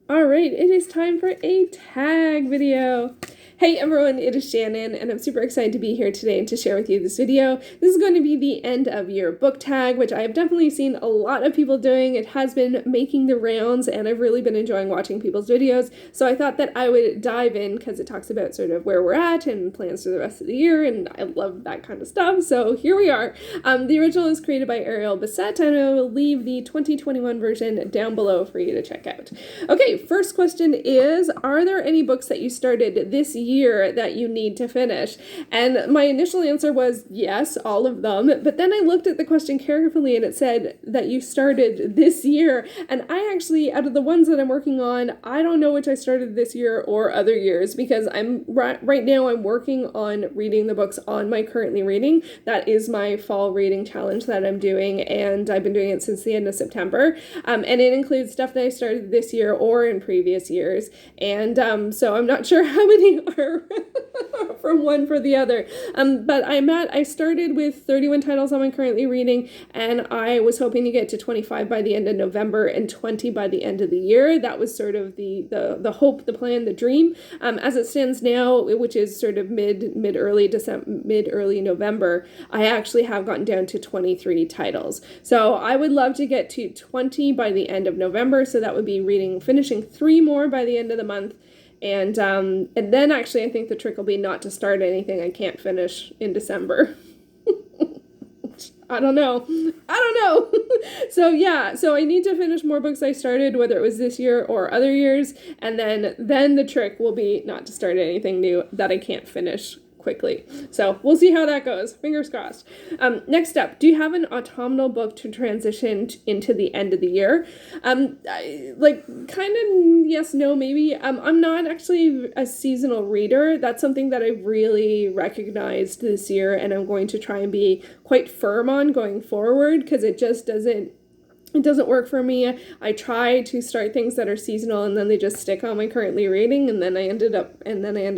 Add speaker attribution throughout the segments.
Speaker 1: All right, it is time for a tag video. Hey everyone, it is Shannon, and I'm super excited to be here today to share with you this video. This is going to be the end of year book tag, which I've definitely seen a lot of people doing. It has been making the rounds, and I've really been enjoying watching people's videos. So I thought that I would dive in because it talks about sort of where we're at and plans for the rest of the year, and I love that kind of stuff. So here we are. The original is created by Ariel Bissett, and I will leave the 2021 version down below for you to check out. Okay, first question is, are there any books that you started this year that you need to finish? And my initial answer was yes, all of them. But then I looked at the question carefully and it said that you started this year. And I actually, out of the ones that I'm working on, I don't know which I started this year or other years, because I'm right now I'm working on reading the books on my currently reading. That is my fall reading challenge that I'm doing, and I've been doing it since the end of September. And it includes stuff that I started this year or in previous years. And so I'm not sure how many are from one for the other. But I started with 31 titles I'm currently reading, and I was hoping to get to 25 by the end of November and 20 by the end of the year. That was sort of the hope, the plan, the dream. As it stands now, which is sort of mid-early November, I actually have gotten down to 23 titles. So I would love to get to 20 by the end of November. So that would be finishing 3 more by the end of the month. And then actually I think the trick will be not to start anything I can't finish in December. I don't know. So yeah, so I need to finish more books I started, whether it was this year or other years, and then the trick will be not to start anything new that I can't finish quickly. So we'll see how that goes. Fingers crossed. Next up, do you have an autumnal book to transition into the end of the year? Kind of yes, no, maybe. I'm not actually a seasonal reader. That's something that I've really recognized this year, and I'm going to try and be quite firm on going forward, because it just doesn't work for me. I try to start things that are seasonal, and then they just stick on my currently reading, and then I end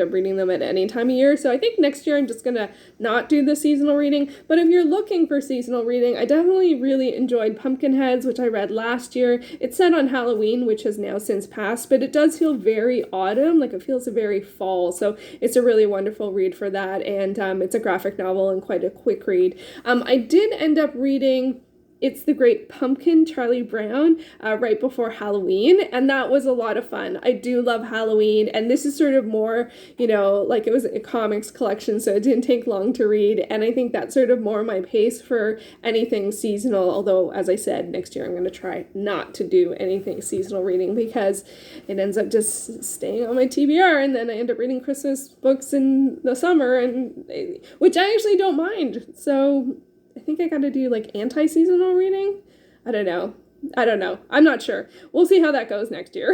Speaker 1: up reading them at any time of year. So I think next year I'm just gonna not do the seasonal reading. But if you're looking for seasonal reading, I definitely really enjoyed Pumpkinheads, which I read last year. It's set on Halloween, which has now since passed, but it does feel very autumn, like it feels very fall. So it's a really wonderful read for that, and it's a graphic novel and quite a quick read. I did end up reading It's the Great Pumpkin, Charlie Brown, right before Halloween, and that was a lot of fun. I do love Halloween, and this is sort of more, like it was a comics collection, so it didn't take long to read, and I think that's sort of more my pace for anything seasonal, although, as I said, next year I'm going to try not to do anything seasonal reading, because it ends up just staying on my TBR, and then I end up reading Christmas books in the summer, which I actually don't mind, so I think I gotta do like anti-seasonal reading. I don't know. I'm not sure. We'll see how that goes next year.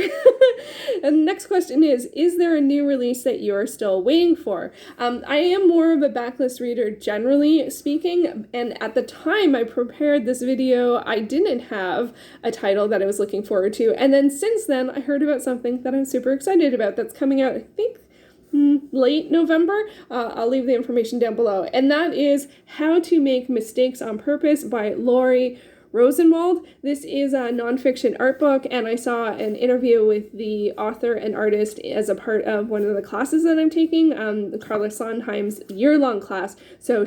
Speaker 1: And the next question is there a new release that you're still waiting for? I am more of a backlist reader, generally speaking, and at the time I prepared this video, I didn't have a title that I was looking forward to. And then since then, I heard about something that I'm super excited about that's coming out, I think, late November. I'll leave the information down below. And that is How to Make Mistakes on Purpose by Lori Rosenwald. This is a nonfiction art book, and I saw an interview with the author and artist as a part of one of the classes that I'm taking, Carla Sondheim's year-long class. So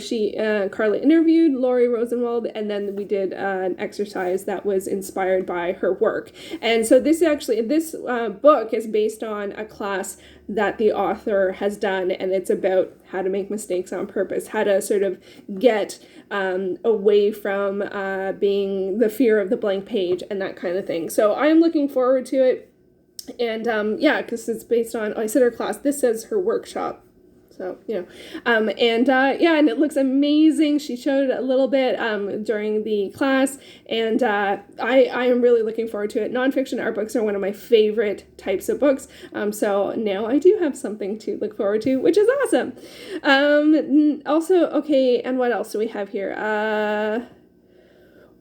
Speaker 1: Carla interviewed Lori Rosenwald, and then we did an exercise that was inspired by her work. And so this book is based on a class that the author has done, and it's about how to make mistakes on purpose, how to sort of get away from being the fear of the blank page and that kind of thing. So I'm looking forward to it. And because it's based on, I said her class, this says her workshop. So, and it looks amazing. She showed it a little bit during the class, and I am really looking forward to it. Nonfiction art books are one of my favorite types of books, so now I do have something to look forward to, which is awesome. Also, okay, and what else do we have here?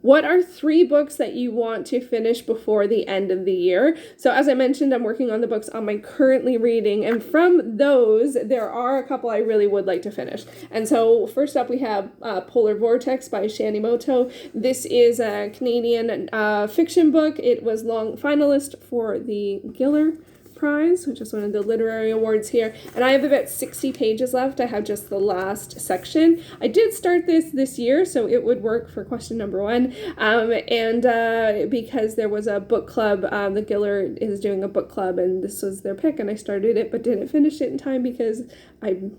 Speaker 1: what are 3 books that you want to finish before the end of the year? So as I mentioned, I'm working on the books on my currently reading, and from those, there are a couple I really would like to finish. And so first up, we have Polar Vortex by Shani Mootoo. This is a Canadian fiction book. It was long finalist for the Giller Prize, which is one of the literary awards here, and I have about 60 pages left. I have just the last section. I did start this year, so it would work for question number 1, and because there was a book club, the Giller is doing a book club, and this was their pick, and I started it but didn't finish it in time because I'm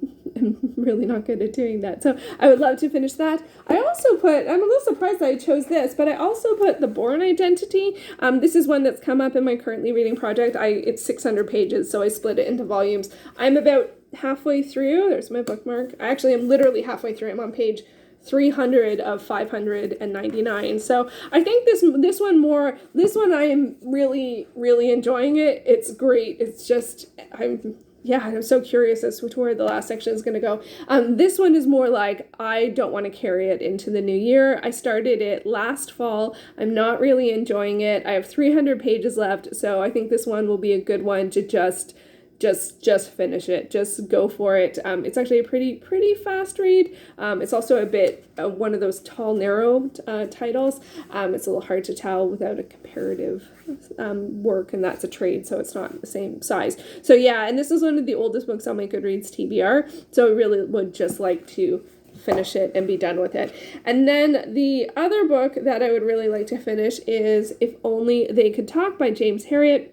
Speaker 1: really not good at doing that. So I would love to finish that. I'm a little surprised that I chose this, but I also put the Bourne Identity. This is one that's come up in my currently reading project. It's 600 pages, so I split it into volumes. I'm about halfway through. There's my bookmark. I actually am literally halfway through. I'm on page 300 of 599. So I think this one I am really, really enjoying it. It's great. It's just, I'm so curious as to where the last section is going to go. This one is more like, I don't want to carry it into the new year. I started it last fall. I'm not really enjoying it. I have 300 pages left, so I think this one will be a good one to just finish it. Just go for it. It's actually a pretty fast read. It's also a bit one of those tall, narrow titles. It's a little hard to tell without a comparative work, and that's a trade, so it's not the same size. So yeah, and this is one of the oldest books on my Goodreads TBR, so I really would just like to finish it and be done with it. And then the other book that I would really like to finish is If Only They Could Talk by James Herriot.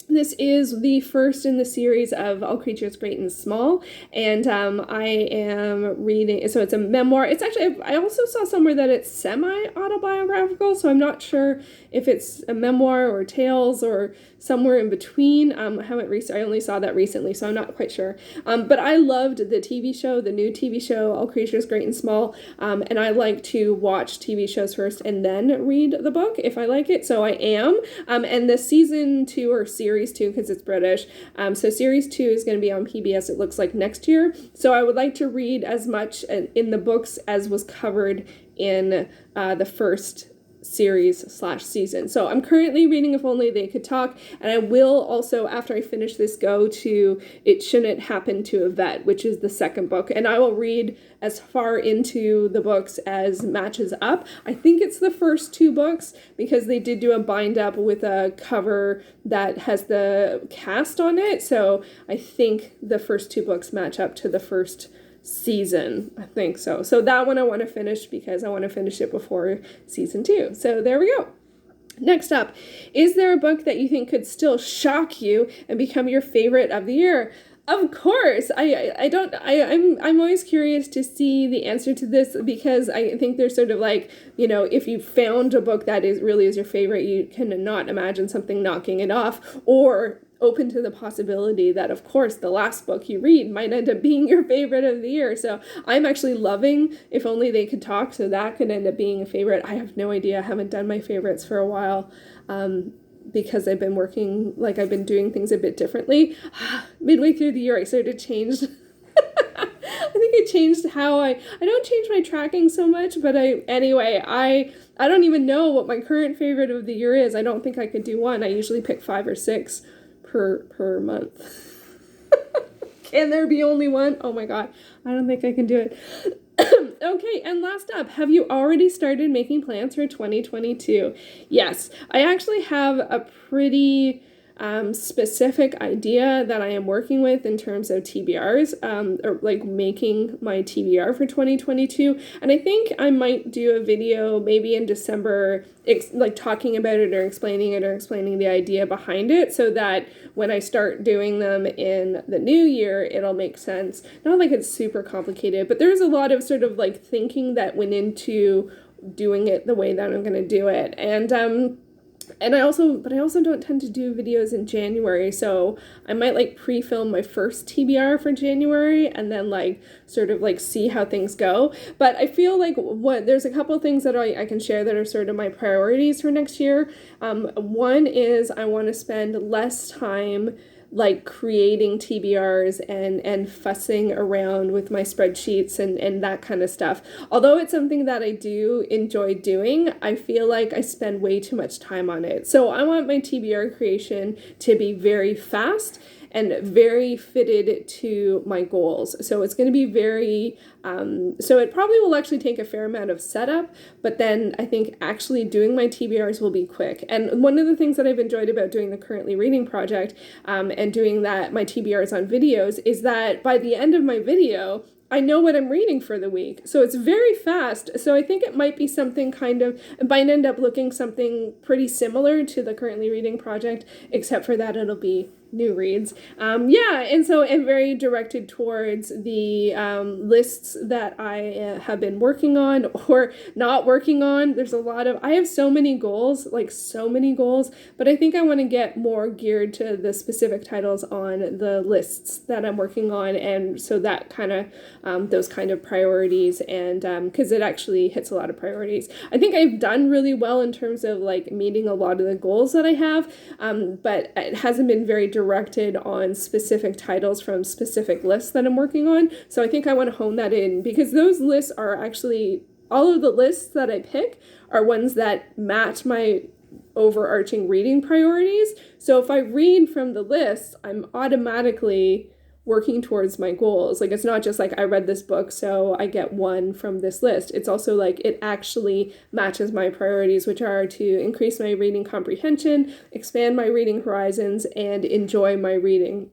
Speaker 1: This is the first in the series of All Creatures Great and Small, and I am reading, so it's a memoir. It's actually, I also saw somewhere that it's semi-autobiographical, so I'm not sure if it's a memoir or tales or somewhere in between. I only saw that recently, so I'm not quite sure. But I loved the TV show, the new TV show, All Creatures Great and Small, and I like to watch TV shows first and then read the book if I like it, so I am. And the season 2 or series 2, because it's British, so series 2 is going to be on PBS, it looks like, next year. So I would like to read as much in the books as was covered in the first series/season. So I'm currently reading If Only They Could Talk, and I will also, after I finish this, go to It Shouldn't Happen to a Vet, which is the second book, and I will read as far into the books as matches up. I think it's the first 2 books, because they did do a bind up with a cover that has the cast on it, so I think the first 2 books match up to the first season. I think so. So that one I want to finish because I want to finish it before season 2. So there we go. Next up, is there a book that you think could still shock you and become your favorite of the year? Of course. I'm always curious to see the answer to this, because I think there's sort of like, if you found a book that really is your favorite, you can not imagine something knocking it off, or open to the possibility that, of course, the last book you read might end up being your favorite of the year. So I'm actually loving If Only They Could Talk, so that could end up being a favorite. I have no idea. I haven't done my favorites for a while. Because I've been I've been doing things a bit differently. Midway through the year, I sort of changed. I think I changed how I don't change my tracking so much, but I don't even know what my current favorite of the year is. I don't think I could do one. I usually pick 5 or 6 per month. Can there be only one? Oh my God, I don't think I can do it. Okay, and last up, have you already started making plans for 2022? Yes, I actually have a pretty specific idea that I am working with in terms of TBRs, or like making my TBR for 2022. And I think I might do a video maybe in December, like talking about it or explaining the idea behind it, so that when I start doing them in the new year, it'll make sense. Not like it's super complicated, but there's a lot of sort of like thinking that went into doing it the way that I'm going to do it. And I also don't tend to do videos in January, so I might like pre-film my first TBR for January and then like sort of like see how things go. But I feel like there's a couple things that I can share that are sort of my priorities for next year. One is I want to spend less time like creating TBRs and fussing around with my spreadsheets and that kind of stuff. Although it's something that I do enjoy doing, I feel like I spend way too much time on it. So I want my TBR creation to be very fast and very fitted to my goals. So it's going to be very, so it probably will actually take a fair amount of setup, but then I think actually doing my TBRs will be quick. And one of the things that I've enjoyed about doing the Currently Reading project and doing that, my TBRs on videos, is that by the end of my video, I know what I'm reading for the week. So it's very fast. So I think it might be something kind of, it might end up looking something pretty similar to the Currently Reading project, except for that it'll be new reads. And very directed towards the lists that I have been working on or not working on. There's a lot of, I have so many goals, but I think I want to get more geared to the specific titles on the lists that I'm working on. And so that kind of, those kind of priorities, and because it actually hits a lot of priorities. I think I've done really well in terms of like meeting a lot of the goals that I have, but it hasn't been very directed on specific titles from specific lists that I'm working on. So I think I want to hone that in, because those lists are actually, all of the lists that I pick are ones that match my overarching reading priorities. So if I read from the list, I'm automatically working towards my goals. Like, it's not just like I read this book, so I get one from this list. It's also like it actually matches my priorities, which are to increase my reading comprehension, expand my reading horizons, and enjoy my reading,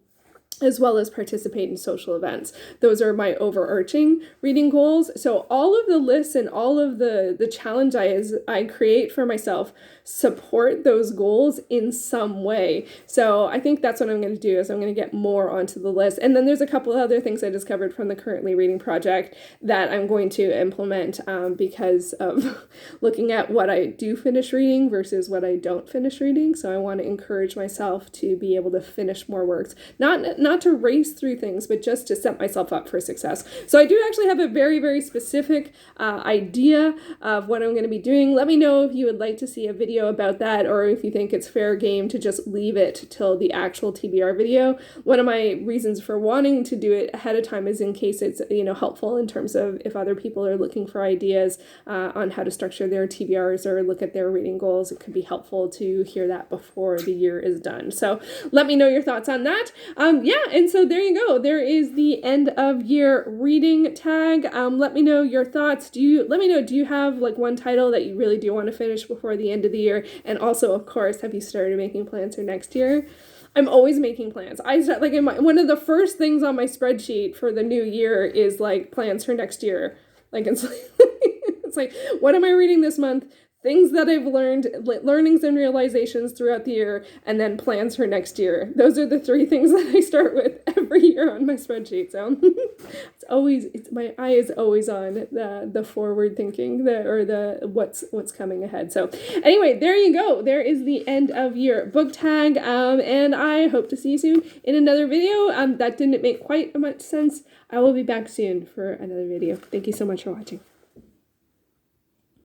Speaker 1: as well as participate in social events. Those are my overarching reading goals. So all of the lists and all of the challenge I create for myself support those goals in some way. So I think that's what I'm going to do, is I'm going to get more onto the list. And then there's a couple of other things I discovered from the Currently Reading project that I'm going to implement because of looking at what I do finish reading versus what I don't finish reading. So I want to encourage myself to be able to finish more works. Not to race through things, but just to set myself up for success. So I do actually have a very, very specific idea of what I'm going to be doing. Let me know if you would like to see a video about that, or if you think it's fair game to just leave it till the actual TBR video. One of my reasons for wanting to do it ahead of time is in case it's, helpful in terms of if other people are looking for ideas on how to structure their TBRs or look at their reading goals. It could be helpful to hear that before the year is done. So let me know your thoughts on that. And so there you go. There is the end of year reading tag. Let me know your thoughts. Do you have like one title that you really do want to finish before the end of the year? And also, of course, have you started making plans for next year? I'm always making plans. One of the first things on my spreadsheet for the new year is like plans for next year. Like it's like, what am I reading this month? Things that I've learned, learnings and realizations throughout the year, and then plans for next year. Those are the three things that I start with every year on my spreadsheet. So my eye is always on the forward thinking, what's coming ahead. So anyway, there you go. There is the end of year book tag, and I hope to see you soon in another video. That didn't make quite much sense. I will be back soon for another video. Thank you so much for watching.